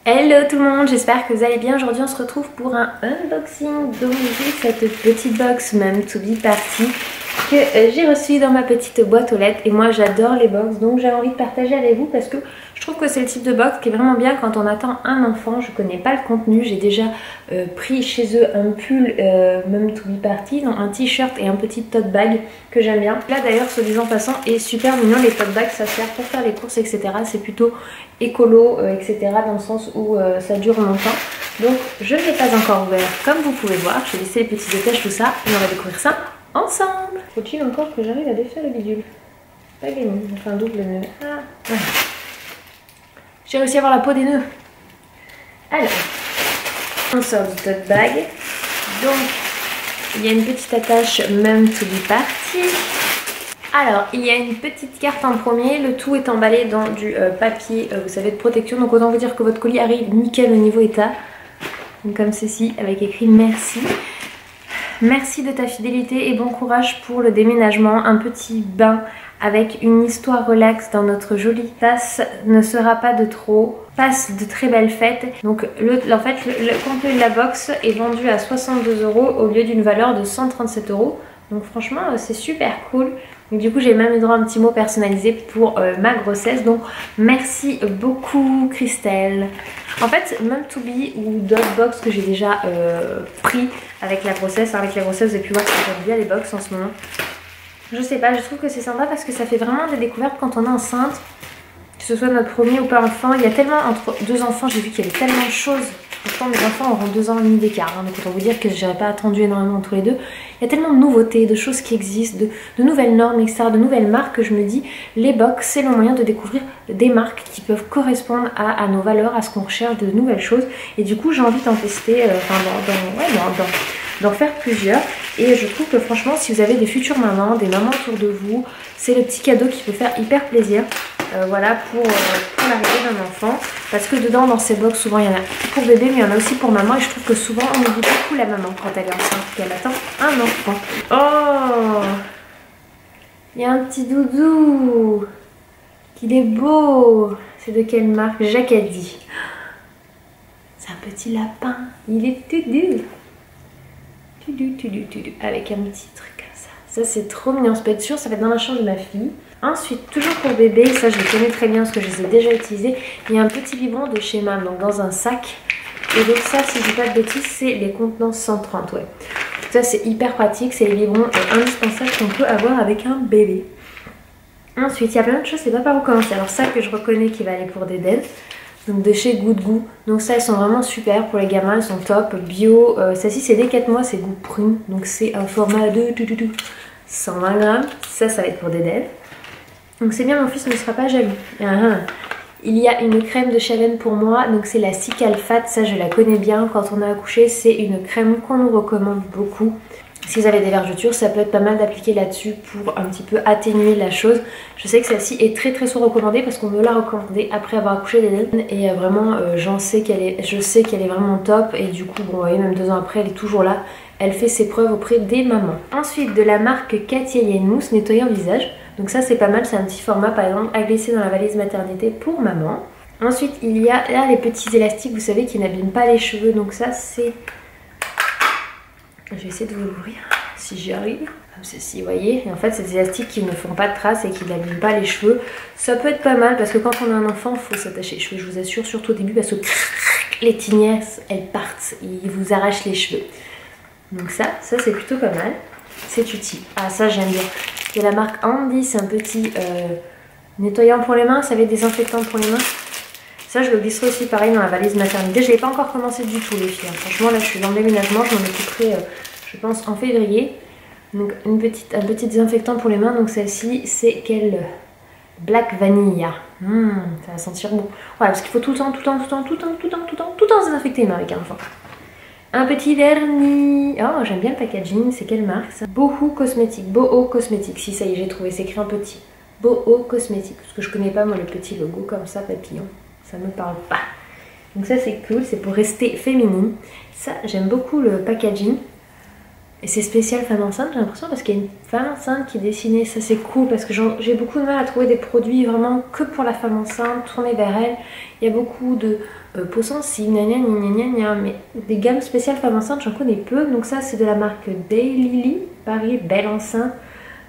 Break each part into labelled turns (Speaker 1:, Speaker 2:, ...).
Speaker 1: Hello tout le monde, j'espère que vous allez bien. Aujourd'hui on se retrouve pour un unboxing d'Omizy, cette petite box Mum to Be Party que j'ai reçue dans ma petite boîte aux lettres. Et moi j'adore les box, donc j'ai envie de partager avec vous parce que je trouve que c'est le type de box qui est vraiment bien quand on attend un enfant. Je connais pas le contenu, j'ai déjà pris chez eux un pull Mum to Be Party, donc un t-shirt et un petit tote bag que j'aime bien. Là d'ailleurs, ce disant passant est super mignon, les tote bags ça sert pour faire les courses etc. C'est plutôt écolo etc. dans le sens où ça dure longtemps. Donc je ne l'ai pas encore ouvert comme vous pouvez voir. J'ai laissé les petits détails tout ça et on va découvrir ça ensemble. Faut-il encore que j'arrive à défaire le bidule? Pas gagné, enfin double nœud. Ah, voilà. J'ai réussi à avoir la peau des nœuds. Alors, on sort du tote bag. Donc, il y a une petite attache Mum to Be Party. Alors, il y a une petite carte en premier. Le tout est emballé dans du papier, vous savez, de protection. Donc, autant vous dire que votre colis arrive nickel au niveau état. Donc, comme ceci, avec écrit merci. Merci de ta fidélité et bon courage pour le déménagement. Un petit bain avec une histoire relax dans notre jolie tasse ne sera pas de trop. Passe de très belles fêtes. Donc en fait le complet de la box est vendu à 62 € au lieu d'une valeur de 137 €. Donc franchement c'est super cool. Donc, du coup j'ai même eu droit à un petit mot personnalisé pour ma grossesse. Donc merci beaucoup Christelle. En fait Mum to Be ou d'autres box que j'ai déjà pris avec la grossesse. Avec la grossesse vous avez pu voir que j'aime bien les box en ce moment. Je sais pas, je trouve que c'est sympa parce que ça fait vraiment des découvertes quand on est enceinte. Que ce soit notre premier ou pas enfant. Il y a tellement, entre deux enfants, j'ai vu qu'il y avait tellement de choses. Pourtant mes enfants auront 2 ans et demi d'écart. Donc autant vous dire que je n'aurais pas attendu énormément entre les deux. Il y a tellement de nouveautés, de choses qui existent, de nouvelles normes, etc. De nouvelles marques que je me dis, les box, c'est le moyen de découvrir des marques qui peuvent correspondre à nos valeurs, à ce qu'on recherche, de nouvelles choses. Et du coup j'ai envie d'en tester, d'en faire plusieurs. Et je trouve que franchement si vous avez des futures mamans, des mamans autour de vous, c'est le petit cadeau qui peut faire hyper plaisir. Voilà pour l'arrivée d'un enfant, parce que dedans dans ces box souvent il y en a pour bébé mais il y en a aussi pour maman, et je trouve que souvent on oublie beaucoup la maman quand elle est enceinte, qu'elle attend un enfant. Oh, il y a un petit doudou, qu'il est beau. C'est de quelle marque? Jacadi. C'est un petit lapin, il est tout doux. Avec un petit truc comme ça. Ça c'est trop mignon, ça peut être sûr, ça va être dans la chambre de ma fille. Ensuite, toujours pour bébé, ça je les connais très bien parce que je les ai déjà utilisés. Il y a un petit biberon de chez Mum, donc dans un sac. Et donc ça, si je dis pas de bêtises, c'est les contenants 130, ouais. Ça c'est hyper pratique, c'est les biberons indispensables qu'on peut avoir avec un bébé. Ensuite, il y a plein de choses, je sais pas par où commencer. Alors ça que je reconnais qui va aller pour Dédé. Donc de chez Good Goût. Donc ça, elles sont vraiment super pour les gamins, elles sont top, bio. Celle-ci c'est dès 4 mois, c'est goût prune. Donc c'est un format de 120 grammes. Ça va être pour Dédé. Donc c'est bien, mon fils ne sera pas jaloux. Il y a une crème de Chavenne pour moi, donc c'est la Cicalfate, ça je la connais bien. Quand on a accouché, c'est une crème qu'on nous recommande beaucoup. Si vous avez des vergetures, ça peut être pas mal d'appliquer là-dessus pour un petit peu atténuer la chose. Je sais que celle-ci est très souvent recommandée parce qu'on me l'a recommandée après avoir accouché d'Eden. Et vraiment, je sais qu'elle est vraiment top. Et du coup, bon, vous voyez, même 2 ans après, elle est toujours là. Elle fait ses preuves auprès des mamans. Ensuite, de la marque Katia Mousse nettoyant visage. Donc ça, c'est pas mal. C'est un petit format, par exemple, à glisser dans la valise maternité pour maman. Ensuite, il y a là les petits élastiques, vous savez, qui n'abîment pas les cheveux. Donc ça, c'est... Je vais essayer de vous l'ouvrir si j'y arrive. Comme ceci, vous voyez. Et en fait, c'est des élastiques qui ne font pas de traces et qui n'abîment pas les cheveux. Ça peut être pas mal parce que quand on a un enfant, il faut s'attacher les cheveux, je vous assure, surtout au début parce que les tignesses, elles partent. Ils vous arrachent les cheveux. Donc ça c'est plutôt pas mal. C'est utile. Ah, ça j'aime bien. Il y a la marque Andy, c'est un petit nettoyant pour les mains, ça va être désinfectant pour les mains. Ça je le glisserai aussi pareil dans la valise maternité. Je l'ai pas encore commencé du tout les filles. Franchement là je suis dans le déménagement, je m'en occuperai je pense en février. Donc un petit désinfectant pour les mains. Donc celle-ci c'est quelle Black Vanilla. Ça va sentir bon. Ouais, parce qu'il faut tout le temps se désinfecter les mains avec un enfant. Un petit vernis. Oh, j'aime bien le packaging. C'est quelle marque ça? Boho Cosmétique. Boho Cosmétique. Si, ça y est, j'ai trouvé. C'est écrit en petit. Boho Cosmétique. Parce que je connais pas, moi, le petit logo comme ça, papillon. Ça me parle pas. Donc ça, c'est cool. C'est pour rester féminine. Ça, j'aime beaucoup le packaging. Et c'est spécial femme enceinte, j'ai l'impression, parce qu'il y a une femme enceinte qui est dessinée. Ça c'est cool parce que j'ai beaucoup de mal à trouver des produits vraiment que pour la femme enceinte, tournés vers elle. Il y a beaucoup de peau sensible, mais des gammes spéciales femme enceinte, j'en connais peu. Donc ça c'est de la marque Daylily, Paris Belle Enceinte.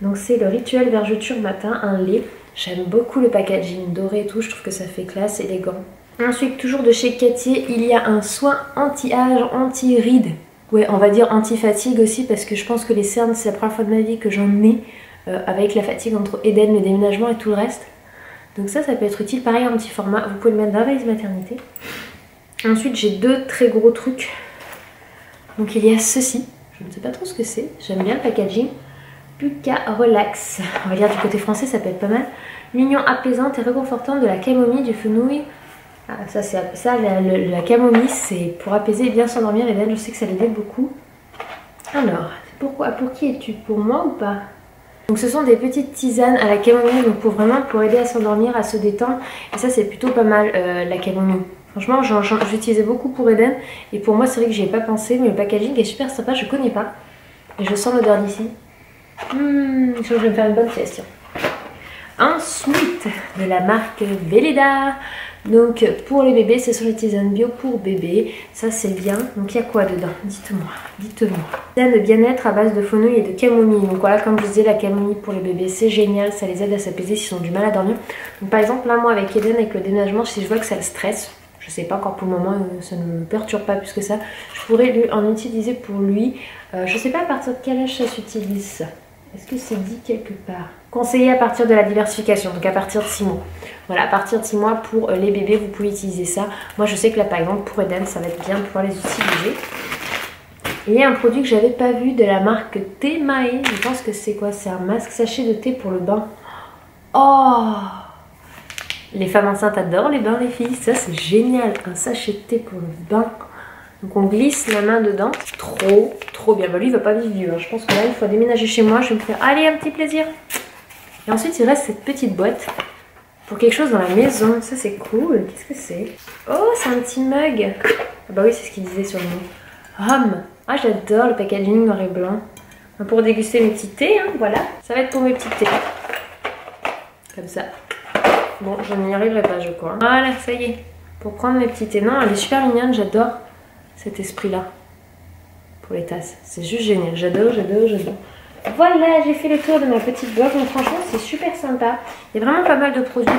Speaker 1: Donc c'est le rituel vergeture matin, un lait. J'aime beaucoup le packaging doré et tout, je trouve que ça fait classe, élégant. Ensuite, toujours de chez Cattier, il y a un soin anti-âge, anti-rides. Ouais, on va dire anti-fatigue aussi parce que je pense que les cernes, c'est la première fois de ma vie que j'en ai avec la fatigue entre Eden, le déménagement et tout le reste. Donc ça peut être utile. Pareil en petit format, vous pouvez le mettre dans la valise maternité. Ensuite, j'ai deux très gros trucs. Donc il y a ceci, je ne sais pas trop ce que c'est, j'aime bien le packaging. Puka Relax, on va dire du côté français, ça peut être pas mal. L'union apaisante et réconfortante de la camomille, du fenouil. Ah, la camomille, c'est pour apaiser et bien s'endormir. Et là, je sais que ça l'aidait beaucoup. Alors, pour qui es-tu? Pour moi ou pas? Donc ce sont des petites tisanes à la camomille, donc pour aider à s'endormir, à se détendre. Et ça, c'est plutôt pas mal, la camomille. Franchement, j'utilisais beaucoup pour Eden. Et pour moi, c'est vrai que j'y ai pas pensé, mais le packaging est super sympa, je connais pas. Et je sens l'odeur d'ici. Je crois que je vais me faire une bonne sieste. Ensuite, de la marque Velleda. Donc pour les bébés, ce sont les tisanes bio pour bébés. Ça c'est bien. Donc il y a quoi dedans? Dites-moi, dites-moi. Tisane de bien-être à base de fenouil et de camomille. Donc voilà, comme je disais, la camomille pour les bébés, c'est génial. Ça les aide à s'apaiser s'ils ont du mal à dormir. Donc par exemple, là moi avec Eden, avec le déménagement, si je vois que ça le stresse, je sais pas encore pour le moment, ça ne me perturbe pas plus que ça, je pourrais en utiliser pour lui. Je sais pas à partir de quel âge ça s'utilise ça. Est-ce que c'est dit quelque part? Conseillé à partir de la diversification, donc à partir de 6 mois. Voilà, à partir de 6 mois pour les bébés, vous pouvez utiliser ça. Moi, je sais que là, par exemple, pour Eden, ça va être bien de pouvoir les utiliser. Et il y a un produit que j'avais pas vu de la marque Temae. Je pense que c'est quoi? C'est un masque sachet de thé pour le bain. Oh! Les femmes enceintes adorent les bains, les filles. Ça, c'est génial. Un sachet de thé pour le bain. Donc on glisse la main dedans. Trop bien. Bah, lui il va pas vivre vieux. Je pense que là il faut déménager chez moi. Je vais me faire allez un petit plaisir. Et ensuite il reste cette petite boîte pour quelque chose dans la maison. Ça c'est cool. Qu'est-ce que c'est? Oh c'est un petit mug. Ah bah oui c'est ce qu'il disait sur le mot. Hum. Ah j'adore le packaging noir et blanc. Pour déguster mes petits thés. Hein, voilà. Ça va être pour mes petits thés. Comme ça. Bon je n'y arriverai pas je crois. Voilà ça y est. Pour prendre mes petits thés. Non elle est super mignonne. J'adore cet esprit là pour les tasses, c'est juste génial, j'adore. Voilà, j'ai fait le tour de ma petite box, donc franchement c'est super sympa. Il y a vraiment pas mal de produits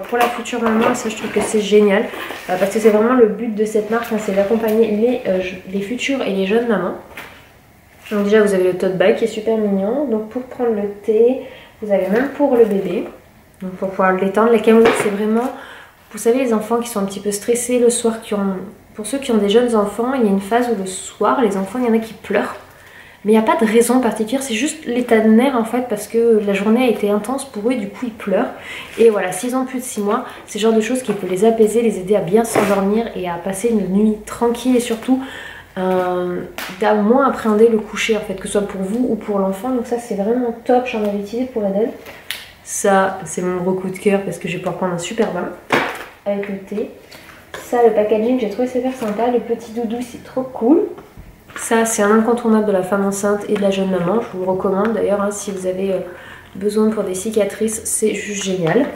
Speaker 1: pour la future maman, et ça je trouve que c'est génial parce que c'est vraiment le but de cette marque, hein, c'est d'accompagner les futures et les jeunes mamans. Donc déjà vous avez le tote bag qui est super mignon, donc pour prendre le thé, vous avez même pour le bébé, donc pour pouvoir le détendre. La camomille c'est vraiment, vous savez les enfants qui sont un petit peu stressés le soir, pour ceux qui ont des jeunes enfants, il y a une phase où le soir, les enfants, il y en a qui pleurent. Mais il n'y a pas de raison particulière, c'est juste l'état de nerfs en fait, parce que la journée a été intense pour eux, du coup ils pleurent. Et voilà, s'ils ont plus de 6 mois, c'est le genre de choses qui peut les apaiser, les aider à bien s'endormir et à passer une nuit tranquille et surtout d'à moins appréhender le coucher en fait, que ce soit pour vous ou pour l'enfant. Donc ça c'est vraiment top, j'en avais utilisé pour Eden. Ça c'est mon gros coup de cœur parce que je vais pouvoir prendre un super bain avec le thé. Ça, le packaging, j'ai trouvé super sympa. Le petit doudou, c'est trop cool. Ça, c'est un incontournable de la femme enceinte et de la jeune maman. Je vous le recommande d'ailleurs, hein, si vous avez besoin pour des cicatrices, c'est juste génial.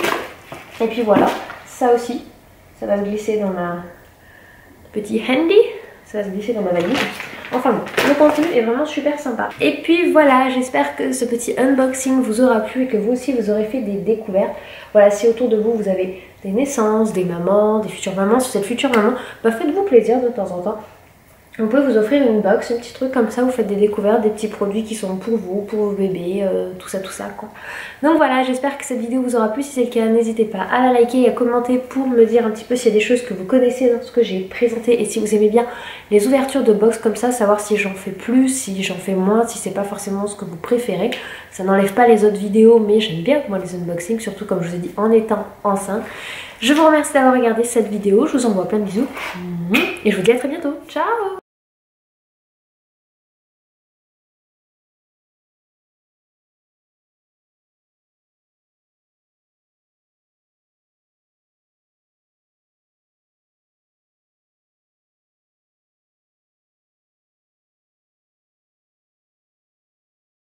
Speaker 1: Et puis voilà, ça aussi, ça va se glisser dans ma petit handy. Ça va se glisser dans ma valise. Enfin bon, le contenu est vraiment super sympa. Et puis voilà, j'espère que ce petit unboxing vous aura plu et que vous aussi vous aurez fait des découvertes. Voilà, si autour de vous vous avez des naissances, des mamans, des futures mamans, si vous êtes future maman, bah faites-vous plaisir de temps en temps. On peut vous offrir une box, un petit truc comme ça, vous faites des découvertes, des petits produits qui sont pour vous, pour vos bébés, tout ça quoi. Donc voilà, j'espère que cette vidéo vous aura plu. Si c'est le cas, n'hésitez pas à la liker et à commenter pour me dire un petit peu s'il y a des choses que vous connaissez dans ce que j'ai présenté et si vous aimez bien les ouvertures de box comme ça, savoir si j'en fais plus, si j'en fais moins, si c'est pas forcément ce que vous préférez. Ça n'enlève pas les autres vidéos, mais j'aime bien moi les unboxings, surtout comme je vous ai dit en étant enceinte. Je vous remercie d'avoir regardé cette vidéo, je vous envoie plein de bisous et je vous dis à très bientôt. Ciao!